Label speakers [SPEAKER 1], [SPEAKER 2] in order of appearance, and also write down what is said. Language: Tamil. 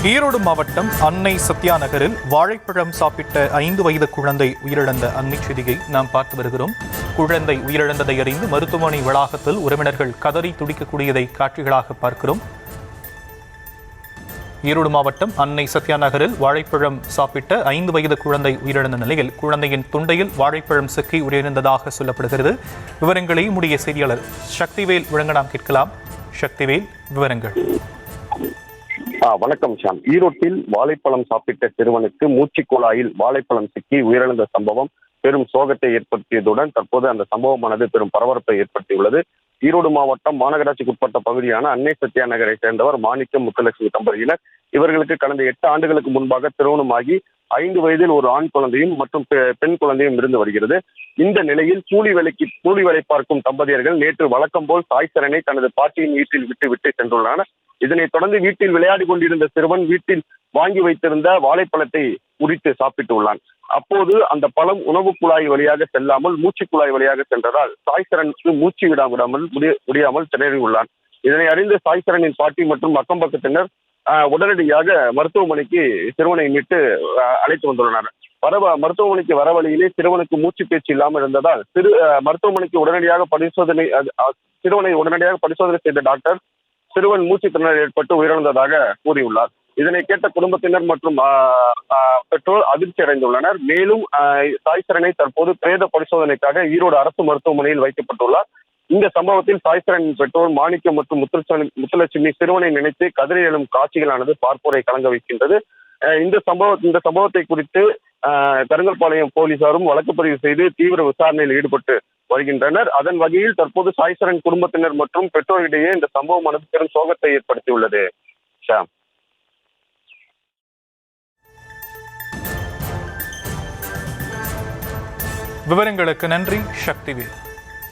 [SPEAKER 1] ஈரோடு மாவட்டம் அன்னை சத்யா நகரில் வாழைப்பழம் சாப்பிட்ட 5 வயது குழந்தை உயிரிழந்த அண்மைச் செய்தியை நாம் பார்த்து வருகிறோம். குழந்தை உயிரிழந்ததை அறிந்து மருத்துவமனை வளாகத்தில் உறவினர்கள் கதறி துடிக்கக்கூடியதை காட்சிகளாக பார்க்கிறோம். ஈரோடு மாவட்டம் அன்னை சத்யா நகரில் வாழைப்பழம் சாப்பிட்ட 5 வயது குழந்தை உயிரிழந்த நிலையில் குழந்தையின் துண்டையில் வாழைப்பழம் சிக்கி உயிரிழந்ததாக சொல்லப்படுகிறது. விவரங்களை நம்முடைய செய்தியாளர் சக்திவேல் வழங்க நாம் கேட்கலாம். சக்திவேல், விவரங்கள்.
[SPEAKER 2] வணக்கம் ஷாம். ஈரோட்டில் வாழைப்பழம் சாப்பிட்ட சிறுவனுக்கு மூச்சுக் குழாயில் வாழைப்பழம் சிக்கி உயிரிழந்த சம்பவம் பெரும் சோகத்தை ஏற்படுத்தியதுடன் தற்போது அந்த சம்பவமானது பெரும் பரபரப்பை ஏற்படுத்தியுள்ளது. ஈரோடு மாவட்டம் மாநகராட்சிக்கு உட்பட்ட பகுதியான அன்னை சத்யா நகரை சேர்ந்தவர் மாணிக்கம் முத்துலட்சுமி தம்பதியினர். இவர்களுக்கு கடந்த 8 ஆண்டுகளுக்கு முன்பாக திருமணமாகி 5 வயதில் ஒரு ஆண் குழந்தையும் மற்றும் பெண் குழந்தையும் இருந்து வருகிறது. இந்த நிலையில் கூலி வேலை பார்க்கும் தம்பதியர்கள் நேற்று வழக்கம் போல் சாய்சரனை தனது பாட்டியின் வீட்டில் விட்டு சென்றுள்ளனர். இதனைத் தொடர்ந்து வீட்டில் விளையாடி கொண்டிருந்த சிறுவன் வீட்டில் வாங்கி வைத்திருந்த வாழைப்பழத்தை உரித்து சாப்பிட்டு உள்ளான். அப்போது அந்த பழம் உணவு குழாய் வழியாக செல்லாமல் மூச்சு குழாய் வழியாக சென்றதால் சாய்சரனுக்கு மூச்சு விடாமல் முடியாமல் திணறி உள்ளான். இதனை அறிந்து சாய்சரனின் பாட்டி மற்றும் அக்கம் பக்கத்தினர் உடனடியாக மருத்துவமனைக்கு சிறுவனை மீட்டு அழைத்து வந்துள்ளனர். மருத்துவமனைக்கு வர வழியிலே சிறுவனுக்கு மூச்சு பேச்சு இல்லாமல் இருந்ததால் மருத்துவமனைக்கு சிறுவனை உடனடியாக பரிசோதனை செய்த டாக்டர் சிறுவன் மூச்சு திணறல் ஏற்பட்டு உயிரிழந்ததாக கூறியுள்ளார். இதனை கேட்ட குடும்பத்தினர் மற்றும் பெற்றோர் அதிர்ச்சி அடைந்துள்ளனர். மேலும் சாய்சரனை தற்போது பிரேத பரிசோதனைக்காக ஈரோடு அரசு மருத்துவமனையில் வைக்கப்பட்டுள்ளார். இந்த சம்பவத்தில் சாய்சரனின் பெற்றோர் மாணிக்கம் மற்றும் முத்துலட்சுமி சிறுவனை நினைத்து கதறி எழும் காட்சிகளானது பார்ப்போரை கலங்க வைக்கின்றது. இந்த சம்பவத்தை குறித்து கருங்கல்பாளையம் போலீசாரும் வழக்கு பதிவு செய்து தீவிர விசாரணையில் ஈடுபட்டு வருகின்றனர். அதன் வகையில் தற்போது சாய்சரன் குடும்பத்தினர் மற்றும் பெற்றோரிடையே இந்த சம்பவமானது பெரும் சோகத்தை ஏற்படுத்தியுள்ளது. ஷாம்,
[SPEAKER 1] விவரங்களுக்கு நன்றி சக்திவேல்.